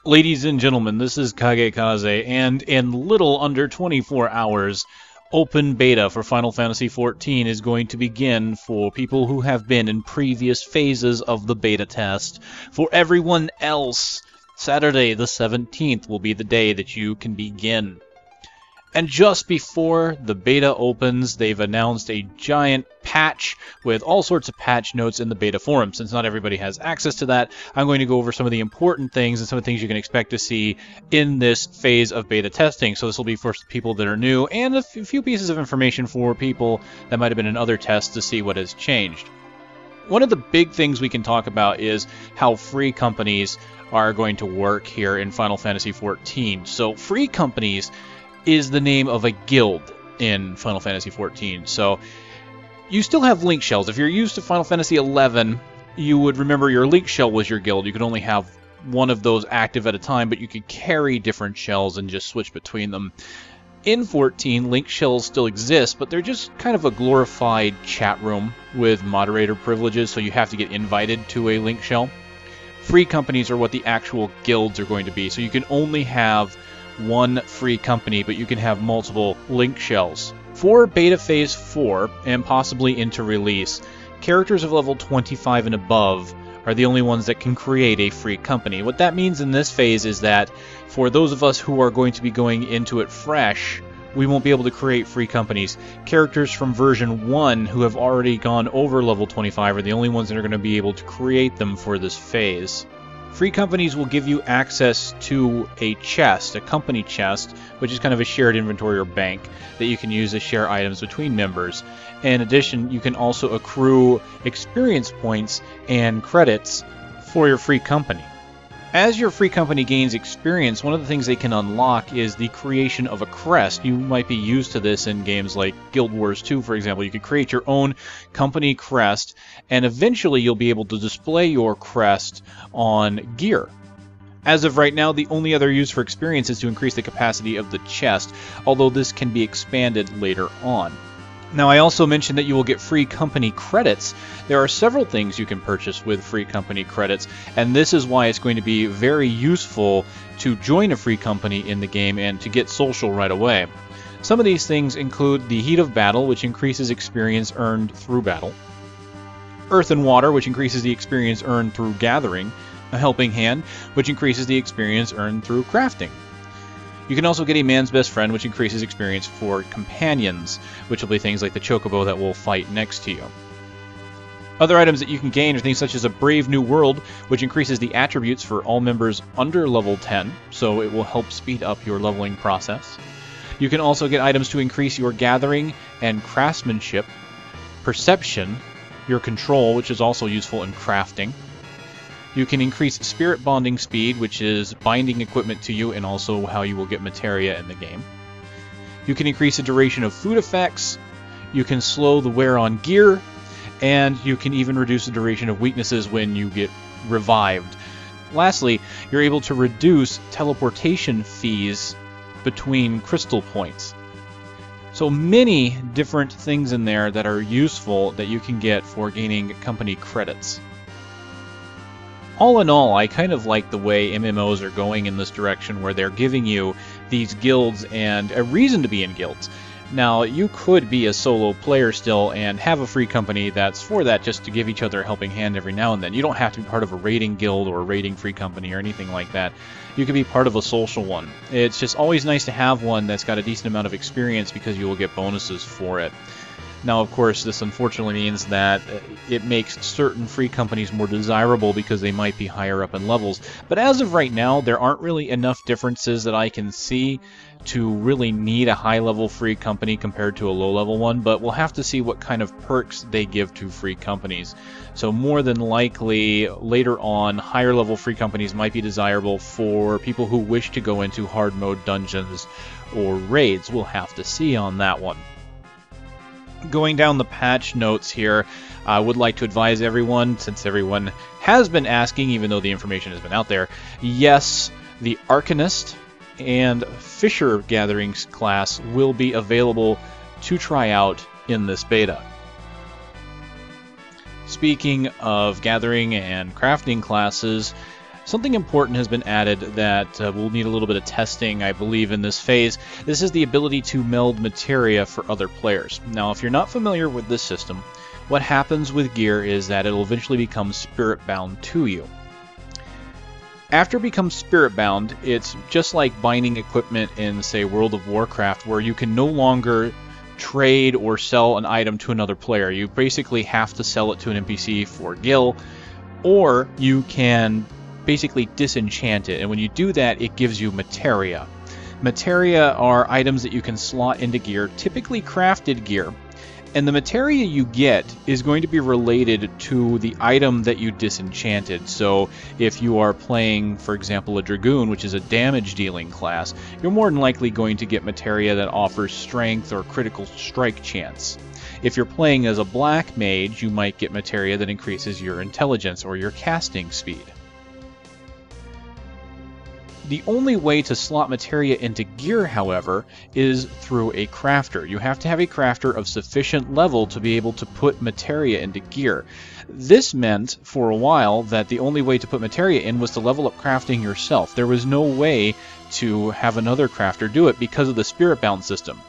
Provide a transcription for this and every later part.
Ladies and gentlemen, this is KageKaze, and in little under 24 hours, open beta for Final Fantasy XIV is going to begin for people who have been in previous phases of the beta test. For everyone else, Saturday the 17th will be the day that you can begin. And just before the beta opens, they've announced a giant patch with all sorts of patch notes in the beta forum. Since not everybody has access to that, I'm going to go over some of the important things and some of the things you can expect to see in this phase of beta testing. So this will be for people that are new, and a few pieces of information for people that might have been in other tests to see what has changed. One of the big things we can talk about is how free companies are going to work here in Final Fantasy XIV. So free companies is the name of a guild in Final Fantasy XIV. So you still have Linkshells. If you're used to Final Fantasy XI, you would remember your Linkshell was your guild. You could only have one of those active at a time, but you could carry different shells and just switch between them. In 14, Linkshells still exist, but they're just kind of a glorified chat room with moderator privileges, so you have to get invited to a Linkshell. Free companies are what the actual guilds are going to be, so you can only have one free company, but you can have multiple Linkshells. For Beta Phase 4, and possibly into release, characters of level 25 and above are the only ones that can create a free company. What that means in this phase is that for those of us who are going to be going into it fresh, we won't be able to create free companies. Characters from version 1 who have already gone over level 25 are the only ones that are going to be able to create them for this phase. Free companies will give you access to a chest, a company chest, which is kind of a shared inventory or bank that you can use to share items between members. In addition, you can also accrue experience points and credits for your free company. As your free company gains experience, one of the things they can unlock is the creation of a crest. You might be used to this in games like Guild Wars 2, for example. You could create your own company crest, and eventually you'll be able to display your crest on gear. As of right now, the only other use for experience is to increase the capacity of the chest, although this can be expanded later on. Now, I also mentioned that you will get free company credits. There are several things you can purchase with free company credits, and this is why it's going to be very useful to join a free company in the game and to get social right away. Some of these things include the Heat of Battle, which increases experience earned through battle, Earth and Water, which increases the experience earned through gathering, a Helping Hand, which increases the experience earned through crafting. You can also get a Man's Best Friend, which increases experience for companions, which will be things like the Chocobo that will fight next to you. Other items that you can gain are things such as a Brave New World, which increases the attributes for all members under level 10, so it will help speed up your leveling process. You can also get items to increase your gathering and craftsmanship, perception, your control, which is also useful in crafting. You can increase spirit bonding speed, which is binding equipment to you and also how you will get materia in the game. You can increase the duration of food effects, you can slow the wear on gear, and you can even reduce the duration of weaknesses when you get revived. Lastly, you're able to reduce teleportation fees between crystal points. So many different things in there that are useful that you can get for gaining company credits. All in all, I kind of like the way MMOs are going in this direction where they're giving you these guilds and a reason to be in guilds. Now, you could be a solo player still and have a free company that's for that, just to give each other a helping hand every now and then. You don't have to be part of a raiding guild or a raiding free company or anything like that. You could be part of a social one. It's just always nice to have one that's got a decent amount of experience because you will get bonuses for it. Now, of course, this unfortunately means that it makes certain free companies more desirable because they might be higher up in levels. But as of right now, there aren't really enough differences that I can see to really need a high-level free company compared to a low-level one, but we'll have to see what kind of perks they give to free companies. So more than likely, later on, higher-level free companies might be desirable for people who wish to go into hard-mode dungeons or raids. We'll have to see on that one. Going down the patch notes here, I would like to advise everyone, since everyone has been asking, even though the information has been out there, yes, the Archanist and Fisher Gatherings class will be available to try out in this beta. Speaking of gathering and crafting classes, Something important has been added that will need a little bit of testing, I believe, in this phase. This is the ability to meld materia for other players. Now, if you're not familiar with this system, what happens with gear is that it'll eventually become spirit-bound to you. After it becomes spirit-bound, it's just like binding equipment in, say, World of Warcraft, where you can no longer trade or sell an item to another player. You basically have to sell it to an NPC for gil, or you can basically disenchant it, and when you do that, it gives you materia. Materia are items that you can slot into gear, typically crafted gear, and the materia you get is going to be related to the item that you disenchanted. So if you are playing, for example, a Dragoon, which is a damage dealing class, you're more than likely going to get materia that offers strength or critical strike chance. If you're playing as a black mage, you might get materia that increases your intelligence or your casting speed. The only way to slot materia into gear, however, is through a crafter. You have to have a crafter of sufficient level to be able to put materia into gear. This meant, for a while, that the only way to put materia in was to level up crafting yourself. There was no way to have another crafter do it because of the spirit-bound system.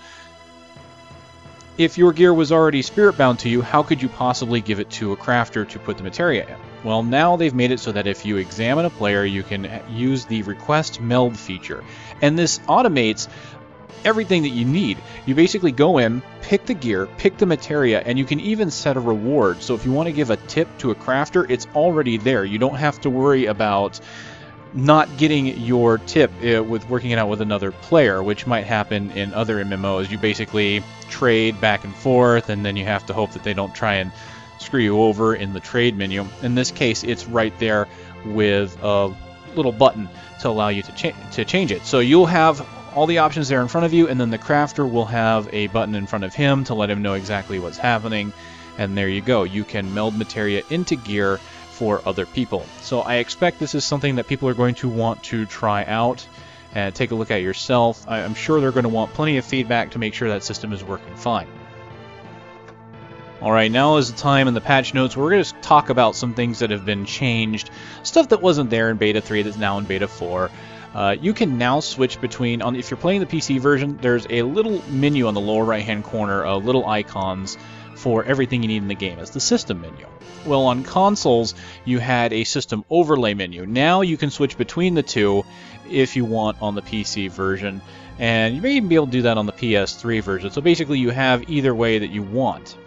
If your gear was already spirit-bound to you, how could you possibly give it to a crafter to put the materia in? Well, now they've made it so that if you examine a player, you can use the request meld feature. And this automates everything that you need. You basically go in, pick the gear, pick the materia, and you can even set a reward. So if you want to give a tip to a crafter, it's already there. You don't have to worry about not getting your tip with working it out with another player, which might happen in other MMOs. You basically trade back and forth, and then you have to hope that they don't try and screw you over in the trade menu. In this case, it's right there with a little button to allow you to change it. So you'll have all the options there in front of you, and then the crafter will have a button in front of him to let him know exactly what's happening. And there you go. You can meld materia into gear for other people. So I expect this is something that people are going to want to try out and take a look at yourself. I'm sure they're going to want plenty of feedback to make sure that system is working fine. Alright, now is the time in the patch notes where we're going to talk about some things that have been changed, stuff that wasn't there in Beta 3 that's now in Beta 4. You can now switch between, if you're playing the PC version, there's a little menu on the lower right hand corner, little icons for everything you need in the game. It's the system menu. Well, on consoles, you had a system overlay menu. Now you can switch between the two if you want on the PC version, and you may even be able to do that on the PS3 version. So basically you have either way that you want.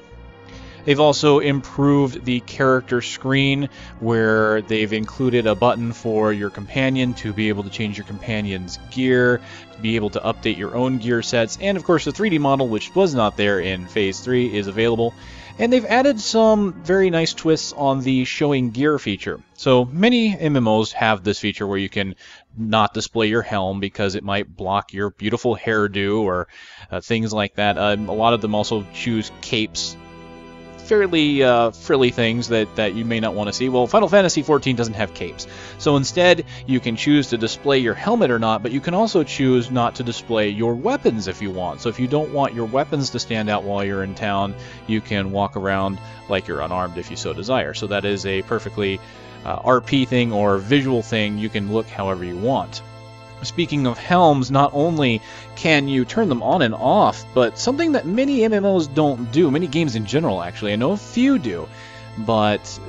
They've also improved the character screen, where they've included a button for your companion to be able to change your companion's gear, to be able to update your own gear sets, and of course the 3D model, which was not there in Phase 3, is available. And they've added some very nice twists on the showing gear feature. So many MMOs have this feature where you can not display your helm because it might block your beautiful hairdo or things like that. A lot of them also choose capes, fairly frilly things that you may not want to see. Well, Final Fantasy XIV doesn't have capes. So instead, you can choose to display your helmet or not, but you can also choose not to display your weapons if you want. So if you don't want your weapons to stand out while you're in town, you can walk around like you're unarmed if you so desire. So that is a perfectly RP thing or visual thing. You can look however you want. Speaking of helms, not only can you turn them on and off, but something that many MMOs don't do, many games in general actually, I know a few do, but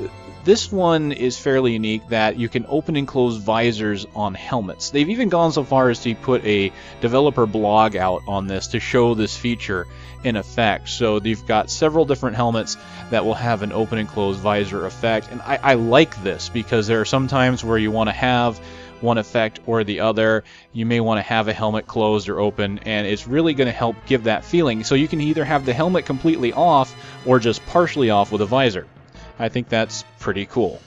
this one is fairly unique, that you can open and close visors on helmets. They've even gone so far as to put a developer blog out on this to show this feature in effect. So they've got several different helmets that will have an open and close visor effect, and I like this because there are some times where you want to have one effect or the other. You may want to have a helmet closed or open, and it's really going to help give that feeling. So you can either have the helmet completely off or just partially off with a visor. I think that's pretty cool.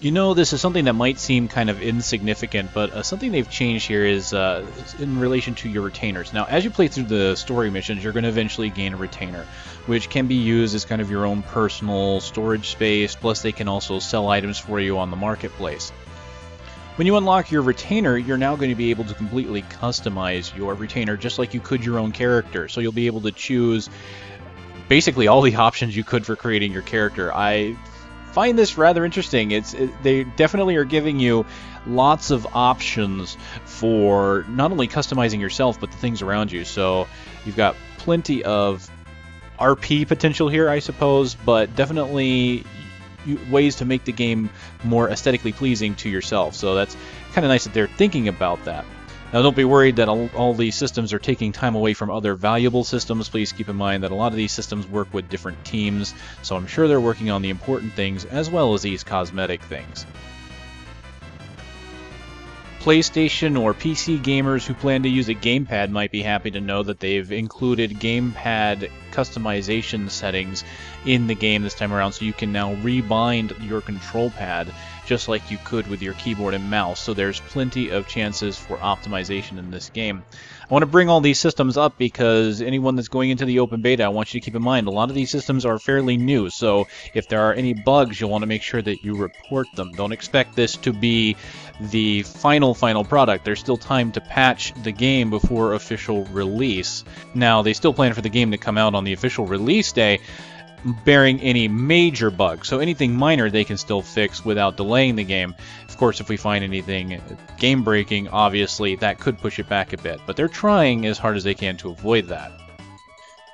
You know, this is something that might seem kind of insignificant, but something they've changed here is in relation to your retainers. Now, as you play through the story missions, you're going to eventually gain a retainer, which can be used as kind of your own personal storage space, plus they can also sell items for you on the marketplace. When you unlock your retainer, you're now going to be able to completely customize your retainer just like you could your own character. So you'll be able to choose basically all the options you could for creating your character. I find this rather interesting. They definitely are giving you lots of options for not only customizing yourself, but the things around you. So you've got plenty of RP potential here, I suppose, but definitely ways to make the game more aesthetically pleasing to yourself. So that's kind of nice that they're thinking about that. Now, don't be worried that all these systems are taking time away from other valuable systems. Please keep in mind that a lot of these systems work with different teams, so I'm sure they're working on the important things as well as these cosmetic things. PlayStation or PC gamers who plan to use a Gamepad might be happy to know that they've included Gamepad customization settings in the game this time around, so you can now rebind your control pad just like you could with your keyboard and mouse. So there's plenty of chances for optimization in this game. I want to bring all these systems up because anyone that's going into the open beta, I want you to keep in mind a lot of these systems are fairly new, so if there are any bugs, you'll want to make sure that you report them. Don't expect this to be the final product. There's still time to patch the game before official release. Now, they still plan for the game to come out on the official release day, bearing any major bugs. So anything minor they can still fix without delaying the game. Of course, if we find anything game-breaking, obviously that could push it back a bit. But they're trying as hard as they can to avoid that.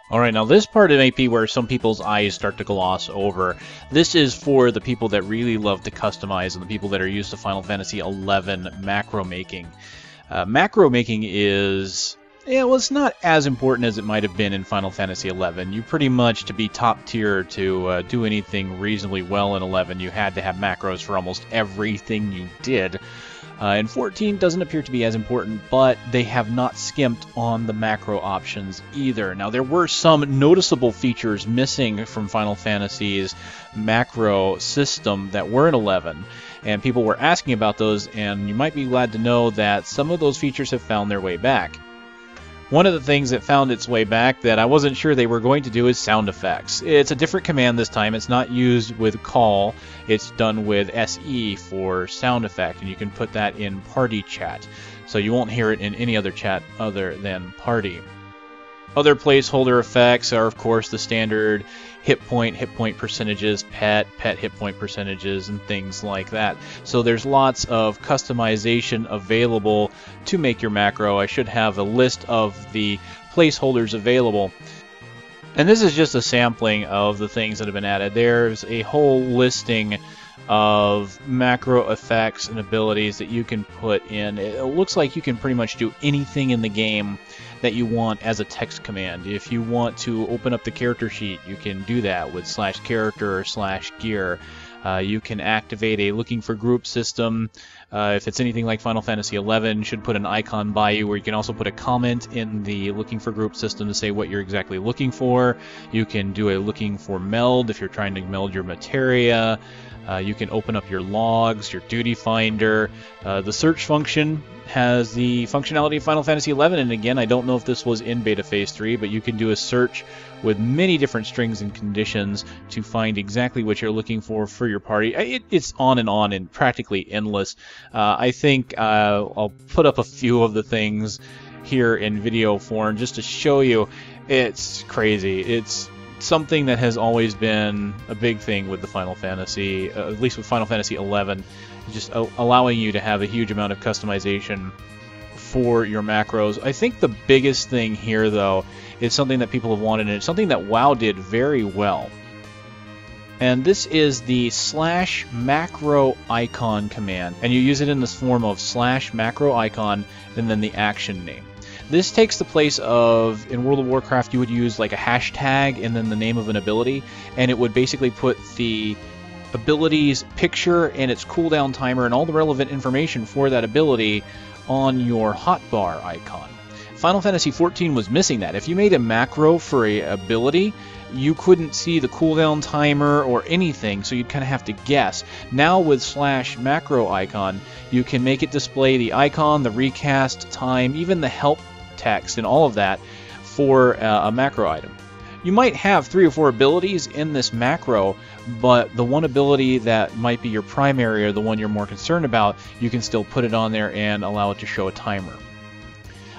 Alright, now this part it might be where some people's eyes start to gloss over. This is for the people that really love to customize and the people that are used to Final Fantasy XI macro making. Macro making is... yeah, well, it's not as important as it might have been in Final Fantasy XI. You pretty much, to be top tier, to do anything reasonably well in 11, you had to have macros for almost everything you did. And 14 doesn't appear to be as important, but they have not skimped on the macro options either. Now, there were some noticeable features missing from Final Fantasy's macro system that were in 11, and people were asking about those, and you might be glad to know that some of those features have found their way back. One of the things that found its way back that I wasn't sure they were going to do is sound effects. It's a different command this time. It's not used with call. It's done with SE for sound effect, and you can put that in party chat. So you won't hear it in any other chat other than party. Other placeholder effects are, of course, the standard hit point percentages, pet hit point percentages, and things like that. So there's lots of customization available to make your macro. I should have a list of the placeholders available. And this is just a sampling of the things that have been added. There's a whole listing of macro effects and abilities that you can put in. It looks like you can pretty much do anything in the game that you want as a text command. If you want to open up the character sheet, you can do that with /character or /gear. You can activate a looking for group system. If it's anything like Final Fantasy XI, should put an icon by you where you can also put a comment in the looking for group system to say what you're exactly looking for. You can do a looking for meld if you're trying to meld your materia. You can open up your logs, your duty finder. The search function has the functionality of Final Fantasy XI, and again, I don't know if this was in Beta Phase 3, but you can do a search with many different strings and conditions to find exactly what you're looking for your party. It's on and practically endless. I think I'll put up a few of the things here in video form just to show you. It's crazy. It's something that has always been a big thing with the Final Fantasy, at least with Final Fantasy XI, just allowing you to have a huge amount of customization for your macros. I think the biggest thing here, though, is something that people have wanted, and it's something that WoW did very well. And this is the /macroicon command, and you use it in this form of /macroicon and then the action name. This takes the place of, in World of Warcraft, you would use like a hashtag and then the name of an ability, and it would basically put the ability's picture and its cooldown timer and all the relevant information for that ability on your hotbar icon. Final Fantasy XIV was missing that. If you made a macro for an ability, you couldn't see the cooldown timer or anything, so you'd kind of have to guess. Now with /macroicon, you can make it display the icon, the recast time, even the help text and all of that for a macro item. You might have 3 or 4 abilities in this macro, but the one ability that might be your primary or the one you're more concerned about, you can still put it on there and allow it to show a timer.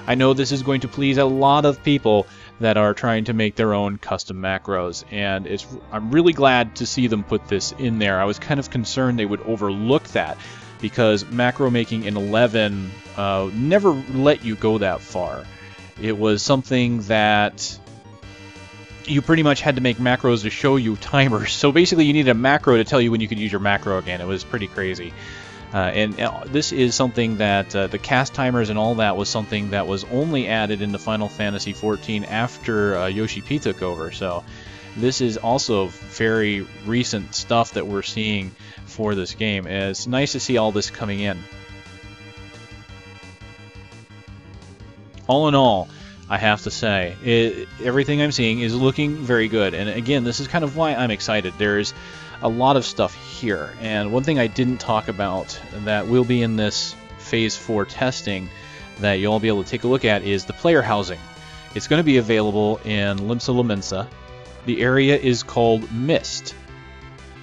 I know this is going to please a lot of people that are trying to make their own custom macros, and I'm really glad to see them put this in there. I was kind of concerned they would overlook that, because macro making in 11 never let you go that far. It was something that you pretty much had to make macros to show you timers. So basically you needed a macro to tell you when you could use your macro again. It was pretty crazy. And this is something that the cast timers and all that was something that was only added into Final Fantasy XIV after Yoshi P took over. So this is also very recent stuff that we're seeing for this game. And it's nice to see all this coming in. All in all, I have to say, everything I'm seeing is looking very good. And again, this is kind of why I'm excited. There's a lot of stuff here, and one thing I didn't talk about that will be in this Phase 4 testing that you'll all be able to take a look at is the player housing. It's going to be available in Limsa. The area is called Mist.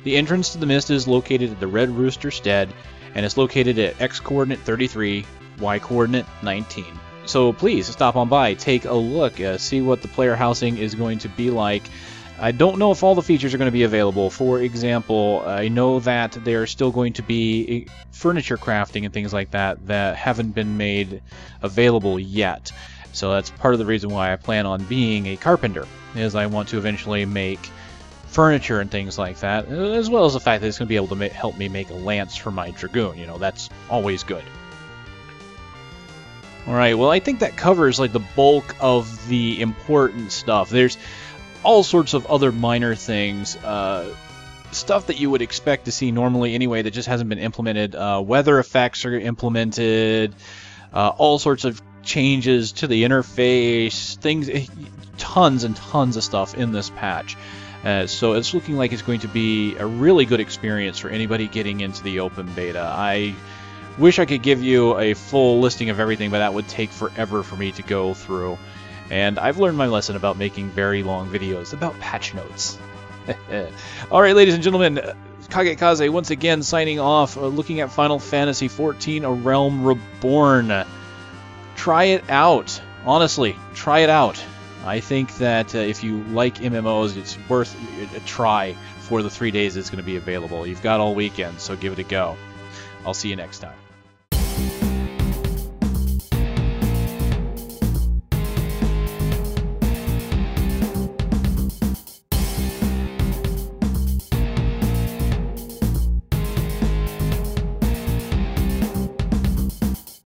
The entrance to the Mist is located at the Red Rooster Stead, and it's located at X coordinate 33, Y coordinate 19. So please stop on by, take a look, see what the player housing is going to be like. I don't know if all the features are going to be available. For example, I know that there are still going to be furniture crafting and things like that that haven't been made available yet. So that's part of the reason why I plan on being a carpenter, is I want to eventually make furniture and things like that, as well as the fact that it's going to be able to help me make a lance for my dragoon. You know, that's always good. Alright, well I think that covers like the bulk of the important stuff. There's all sorts of other minor things, stuff that you would expect to see normally anyway that just hasn't been implemented. Weather effects are implemented, all sorts of changes to the interface, things, tons and tons of stuff in this patch. So it's looking like it's going to be a really good experience for anybody getting into the open beta. I wish I could give you a full listing of everything, but that would take forever for me to go through. And I've learned my lesson about making very long videos about patch notes. Alright, ladies and gentlemen, KageKaze once again signing off, looking at Final Fantasy XIV, A Realm Reborn. Try it out. Honestly, try it out. I think that if you like MMOs, it's worth a try for the 3 days it's going to be available. You've got all weekend, so give it a go. I'll see you next time.